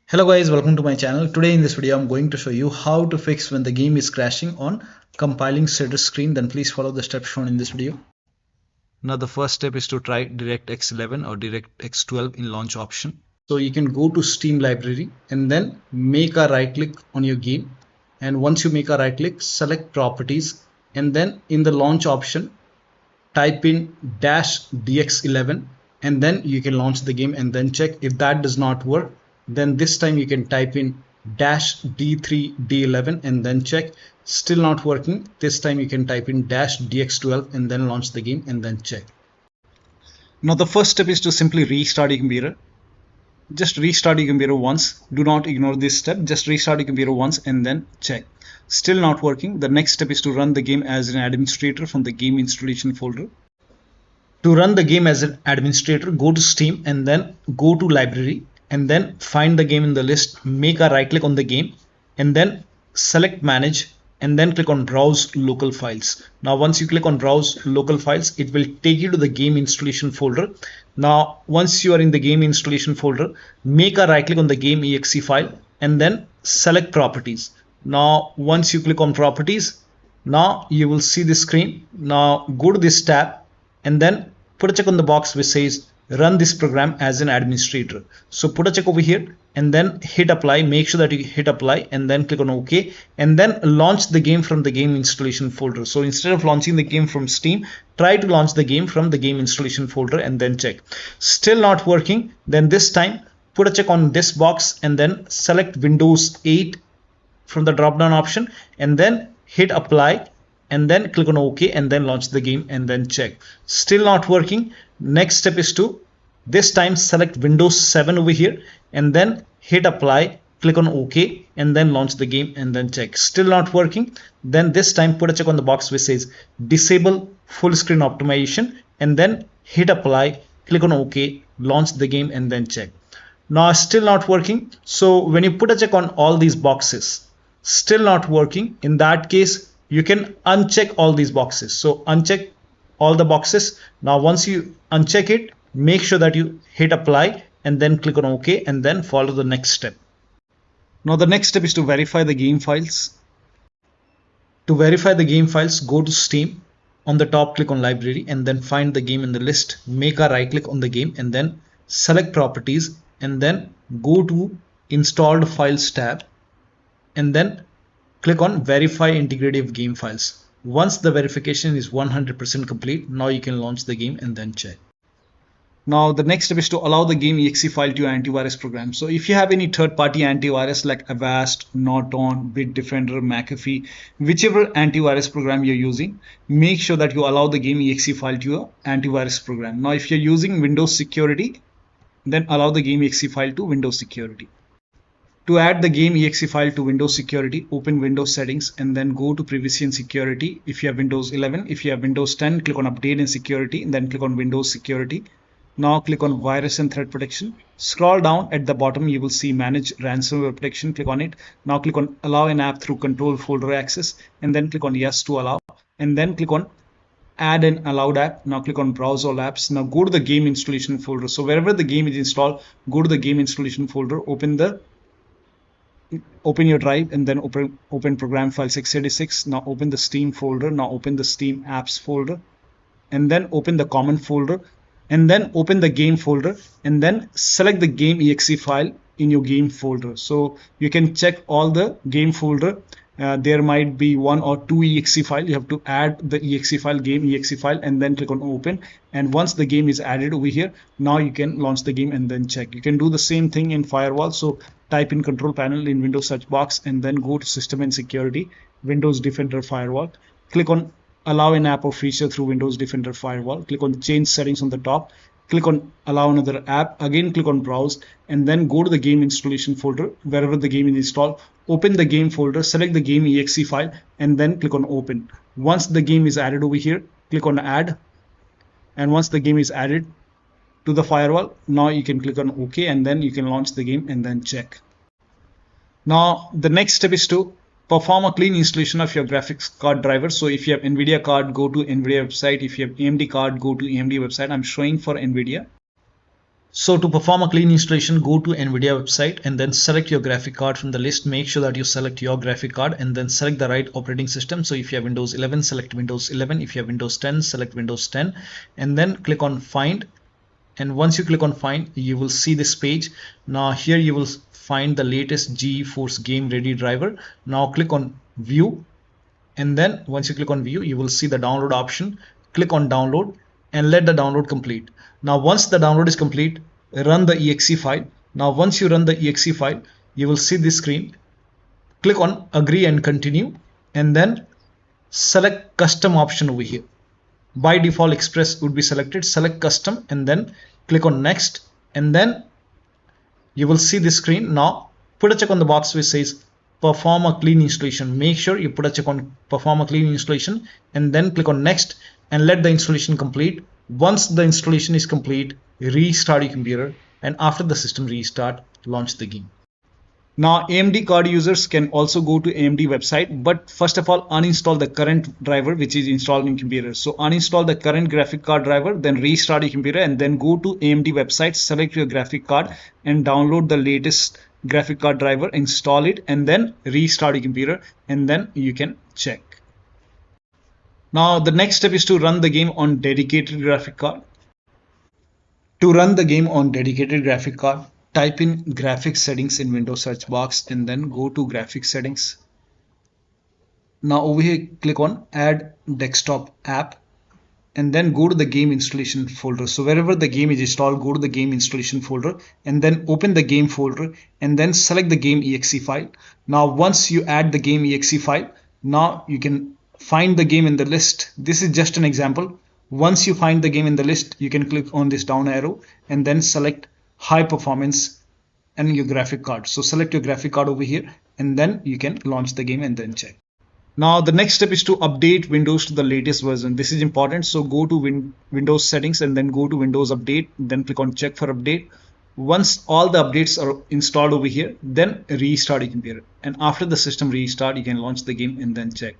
Hello guys, welcome to my channel. Today in this video I'm going to show you how to fix when the game is crashing on compiling status screen. Then please follow the steps shown in this video. Now the first step is to try DirectX 11 or DirectX 12 in launch option. So you can go to Steam library and then make a right click on your game, and once you make a right click, select properties, and then in the launch option type in -dx11, and then you can launch the game and then check. If that does not work, then this time you can type in -d3d11 and then check. Still not working. This time you can type in -dx12 and then launch the game and then check. Now the first step is to simply restart your computer. Just restart your computer once. Do not ignore this step. Just restart your computer once and then check. Still not working. The next step is to run the game as an administrator from the game installation folder. To run the game as an administrator, go to Steam and then go to library and then find the game in the list, make a right click on the game and then select manage and then click on browse local files. Now once you click on browse local files, it will take you to the game installation folder. Now once you are in the game installation folder, make a right click on the game exe file and then select properties. Now once you click on properties, now you will see the screen. Now go to this tab and then put a check on the box which says run this program as an administrator. So put a check over here and then hit apply. Make sure that you hit apply and then click on OK and then launch the game from the game installation folder. So instead of launching the game from Steam, try to launch the game from the game installation folder and then check. Still not working. Then this time put a check on this box and then select Windows 8 from the drop down option and then hit apply and then click on OK and then launch the game and then check. Still not working. Next step is to this time select Windows 7 over here and then hit apply, click on OK and then launch the game and then check. Still not working. Then this time put a check on the box which says disable full screen optimization and then hit apply, click on OK, launch the game and then check. Now still not working. So when you put a check on all these boxes, still not working, in that case you can uncheck all these boxes. So uncheck all the boxes. Now once you uncheck it, make sure that you hit apply and then click on OK and then follow the next step. Now the next step is to verify the game files. To verify the game files, go to Steam. On the top, click on library and then find the game in the list. Make a right click on the game and then select properties and then go to installed files tab and then click on verify integrity of game files. Once the verification is 100% complete, now you can launch the game and then check. Now the next step is to allow the game exe file to your antivirus program. So if you have any third-party antivirus like Avast, Norton, Bitdefender, McAfee, whichever antivirus program you're using, make sure that you allow the game exe file to your antivirus program. Now if you're using Windows Security, then allow the game exe file to Windows Security. To add the game exe file to Windows Security, open Windows Settings and then go to Privacy and Security. If you have Windows 11, if you have Windows 10, click on Update and Security and then click on Windows Security. Now click on Virus and Threat Protection. Scroll down at the bottom, you will see Manage Ransomware Protection. Click on it. Now click on Allow an app through Control Folder Access and then click on Yes to allow and then click on Add an allowed app. Now click on Browse all apps. Now go to the game installation folder. So wherever the game is installed, go to the game installation folder, open your drive and then open program file 686. Now open the Steam folder. Now open the Steam apps folder and then open the common folder and then open the game folder and then select the game exe file in your game folder. So you can check all the game folder. There might be 1 or 2 exe file. You have to add the exe file, game exe file, and then click on open. And once the game is added over here, now you can launch the game and then check. You can do the same thing in firewall. So type in control panel in Windows search box and then go to system and security, Windows Defender Firewall. Click on allow an app or feature through Windows Defender Firewall. Click on change settings on the top. Click on allow another app. Again click on browse and then go to the game installation folder wherever the game is installed. Open the game folder, select the game exe file and then click on open. Once the game is added over here, click on add, and once the game is added to the firewall, now you can click on OK and then you can launch the game and then check. Now the next step is to perform a clean installation of your graphics card driver. So if you have NVIDIA card, go to NVIDIA website. If you have AMD card, go to AMD website. I'm showing for NVIDIA. So to perform a clean installation, go to NVIDIA website and then select your graphic card from the list. Make sure that you select your graphic card and then select the right operating system. So if you have Windows 11, select Windows 11. If you have Windows 10, select Windows 10 and then click on Find. And once you click on Find, you will see this page. Now here you will find the latest GeForce Game Ready driver. Now click on View, and then once you click on View, you will see the download option. Click on Download and let the download complete. Now once the download is complete, run the exe file. Now once you run the exe file, you will see this screen. Click on Agree and Continue and then select Custom option over here. By default Express would be selected. Select Custom and then click on Next, and then you will see this screen. Now put a check on the box which says perform a clean installation. Make sure you put a check on perform a clean installation and then click on Next and let the installation complete. Once the installation is complete, restart your computer, and after the system restart, launch the game. Now AMD card users can also go to AMD website, but first of all uninstall the current driver which is installed in computer. So uninstall the current graphic card driver, then restart your computer and then go to AMD website, select your graphic card and download the latest graphic card driver, install it and then restart your computer, and then you can check. Now the next step is to run the game on dedicated graphic card. To run the game on dedicated graphic card, type in graphics settings in Windows search box and then go to graphics settings. Now over here click on add desktop app and then go to the game installation folder. So wherever the game is installed, go to the game installation folder and then open the game folder and then select the game exe file. Now once you add the game exe file, now you can find the game in the list. This is just an example. Once you find the game in the list, you can click on this down arrow and then select high performance and your graphic card. So select your graphic card over here and then you can launch the game and then check. Now the next step is to update Windows to the latest version. This is important. So go to Windows settings and then go to Windows update, then click on check for update. Once all the updates are installed over here, then restart your computer, and after the system restart you can launch the game and then check.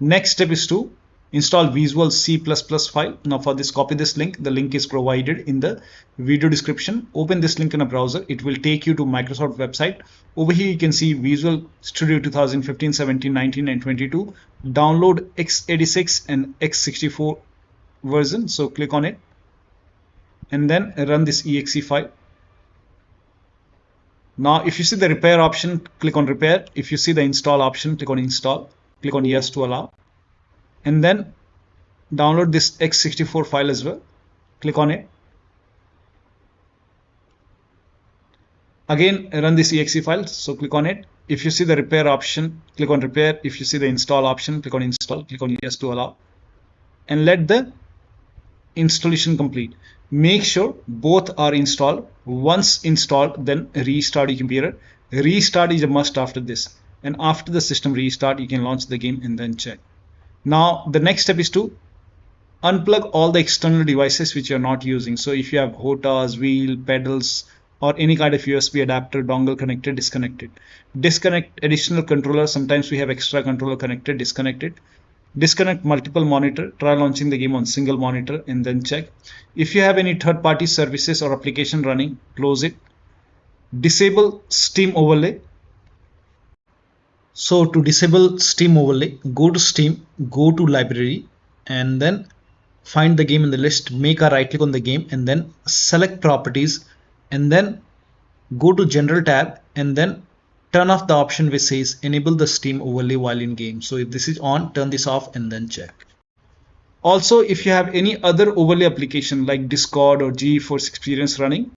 Next step is to install Visual C++ file. Now for this, copy this link. The link is provided in the video description. Open this link in a browser. It will take you to Microsoft website. Over here you can see Visual Studio 2015, 17, 19 and 22. Download x86 and x64 version. So click on it and then run this exe file. Now if you see the repair option, click on repair. If you see the install option, click on install. Click on yes to allow. And then download this x64 file as well. Click on it. Again run this exe file, so click on it. If you see the repair option, click on repair. If you see the install option, click on install. Click on yes to allow and let the installation complete. Make sure both are installed. Once installed, then restart your computer. Restart is a must after this, and after the system restart you can launch the game and then check. Now the next step is to unplug all the external devices which you are not using. So if you have HOTAs, wheel, pedals or any kind of USB adapter, dongle connected, disconnect it. Disconnect additional controller. Sometimes we have extra controller connected, disconnect it. Disconnect multiple monitor. Try launching the game on single monitor and then check. If you have any third-party services or application running, close it. Disable Steam overlay. So to disable Steam overlay, go to Steam, go to library and then find the game in the list. Make a right click on the game and then select properties and then go to general tab and then turn off the option which says enable the Steam overlay while in game. So if this is on, turn this off and then check. Also, if you have any other overlay application like Discord or GeForce Experience running,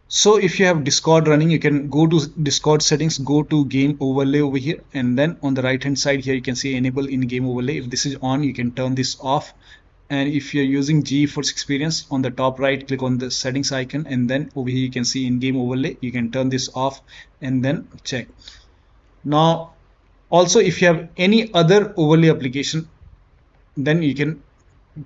so if you have Discord running, you can go to Discord settings, go to game overlay over here, and then on the right hand side here you can see enable in game overlay. If this is on, you can turn this off. And if you're using GeForce Experience, on the top right click on the settings icon and then over here you can see in game overlay. You can turn this off and then check. Now also if you have any other overlay application, then you can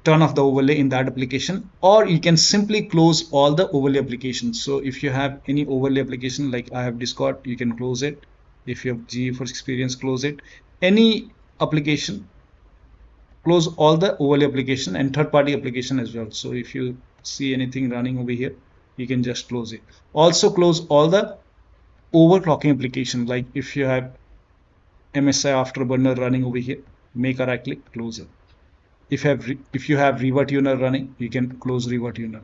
turn off the overlay in that application, or you can simply close all the overlay applications. So if you have any overlay application like I have Discord, you can close it. If you have GeForce Experience, close it. Any application, close all the overlay application and third-party application as well. So if you see anything running over here, you can just close it. Also close all the overclocking application, like if you have MSI Afterburner running over here, make a right click, close it. If you have ReverTuner running, you can close ReverTuner.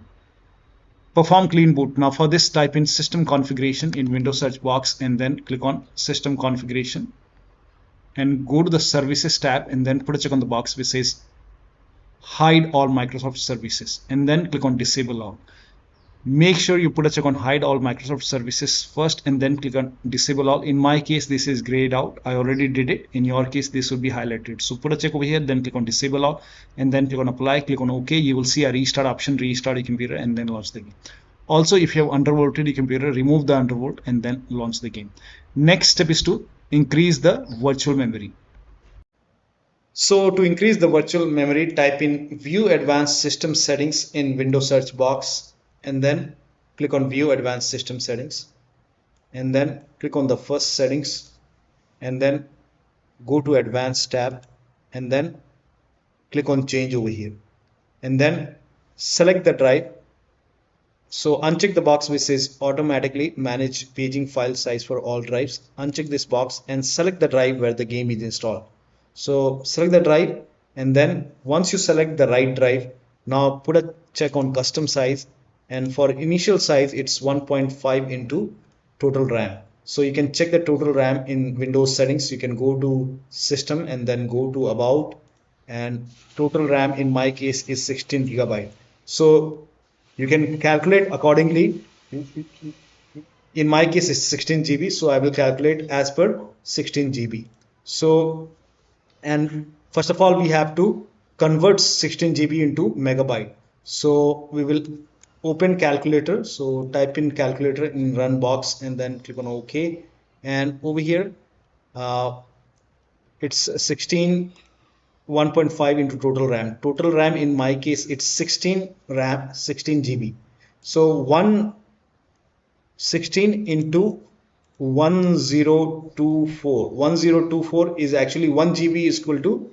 Perform clean boot. Now for this, type in system configuration in Windows search box and then click on system configuration and go to the services tab and then put a check on the box which says hide all Microsoft services and then click on disable all. Make sure you put a check on hide all Microsoft services first and then click on disable all. In my case, this is grayed out. I already did it. In your case, this would be highlighted. So put a check over here, then click on disable all and then click on apply, click on OK. You will see a restart option, restart your computer and then launch the game. Also, if you have undervolted your computer, remove the undervolt and then launch the game. Next step is to increase the virtual memory. So to increase the virtual memory, type in view advanced system settings in Windows search box and then click on view advanced system settings and then click on the first settings and then go to advanced tab and then click on change over here and then select the drive. So uncheck the box which says automatically manage paging file size for all drives. Uncheck this box and select the drive where the game is installed. So select the drive and then once you select the right drive, now put a check on custom size, and for initial size it's 1.5 into total RAM. So you can check the total RAM in Windows settings. You can go to system and then go to about, and total RAM in my case is 16 GB. So you can calculate accordingly. In my case it's 16 GB, so I will calculate as per 16 GB. So, and first of all we have to convert 16 GB into megabyte. So we will open calculator. So type in calculator in run box and then click on OK, and over here it's 16 1.5 into total RAM. Total RAM in my case it's 16 GB. So 16 into 1024 is actually 1 GB is equal to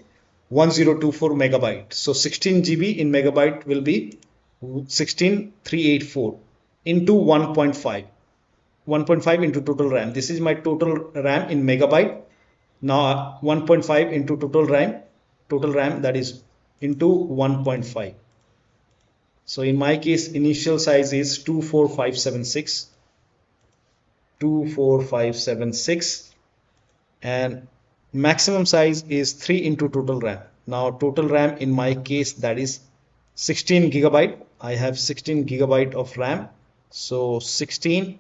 1024 megabyte. So 16 GB in megabyte will be 16384 into 1.5 into total RAM. This is my total RAM in megabyte. Now 1.5 into total RAM, that is into 1.5. So in my case initial size is 24576 and maximum size is 3 into total RAM. Now total RAM in my case that is 16 GB. I have 16 GB of RAM. So 16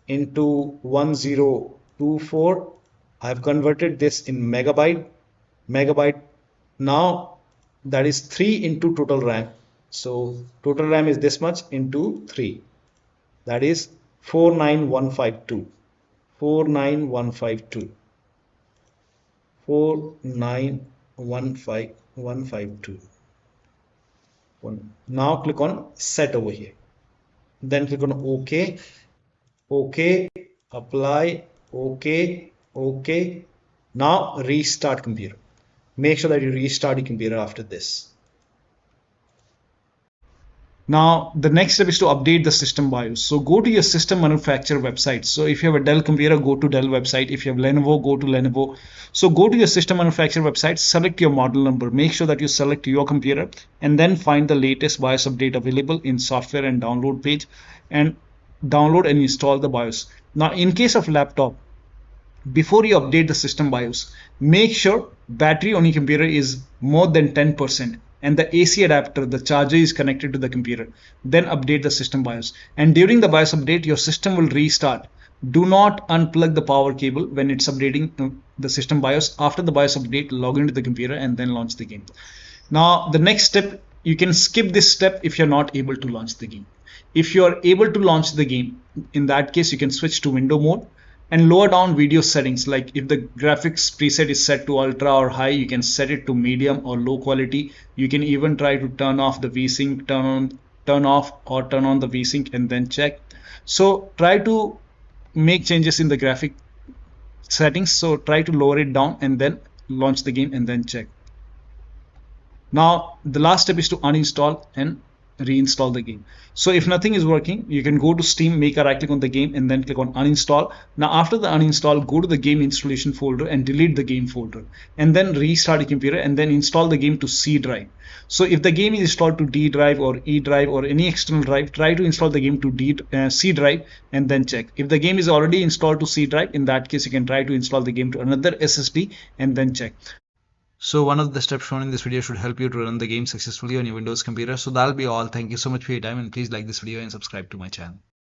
into 1024. I have converted this in megabyte. Now that is 3 into total RAM. So total RAM is this much into 3. That is 49152. 49152. Now click on set over here. Then click on OK. OK. Apply. OK. OK. Now restart computer. Make sure that you restart your computer after this. Now the next step is to update the system BIOS. So go to your system manufacturer website. So if you have a Dell computer, go to Dell website. If you have Lenovo, go to Lenovo. So go to your system manufacturer website, select your model number, make sure that you select your computer and then find the latest BIOS update available in software and download page and download and install the BIOS. Now in case of laptop, before you update the system BIOS, make sure battery on your computer is more than 10%. And the AC adapter, the charger is connected to the computer. Then update the system BIOS. And during the BIOS update, your system will restart. Do not unplug the power cable when it's updating the system BIOS. After the BIOS update, log into the computer and then launch the game. Now, the next step, you can skip this step if you're not able to launch the game. If you are able to launch the game, in that case, you can switch to window mode and lower down video settings. Like if the graphics preset is set to ultra or high, you can set it to medium or low quality. You can even try to turn off the VSync, turn off or turn on the VSync and then check. So try to make changes in the graphic settings. So try to lower it down and then launch the game and then check. Now the last step is to uninstall and reinstall the game. So if nothing is working, you can go to Steam, make a right click on the game, and then click on uninstall. Now after the uninstall, go to the game installation folder and delete the game folder, and then restart your computer and then install the game to C drive. So if the game is installed to D drive or E drive or any external drive, try to install the game to C drive and then check. If the game is already installed to C drive, in that case you can try to install the game to another SSD and then check. So one of the steps shown in this video should help you to run the game successfully on your Windows computer. So that'll be all. Thank you so much for your time, and please like this video and subscribe to my channel.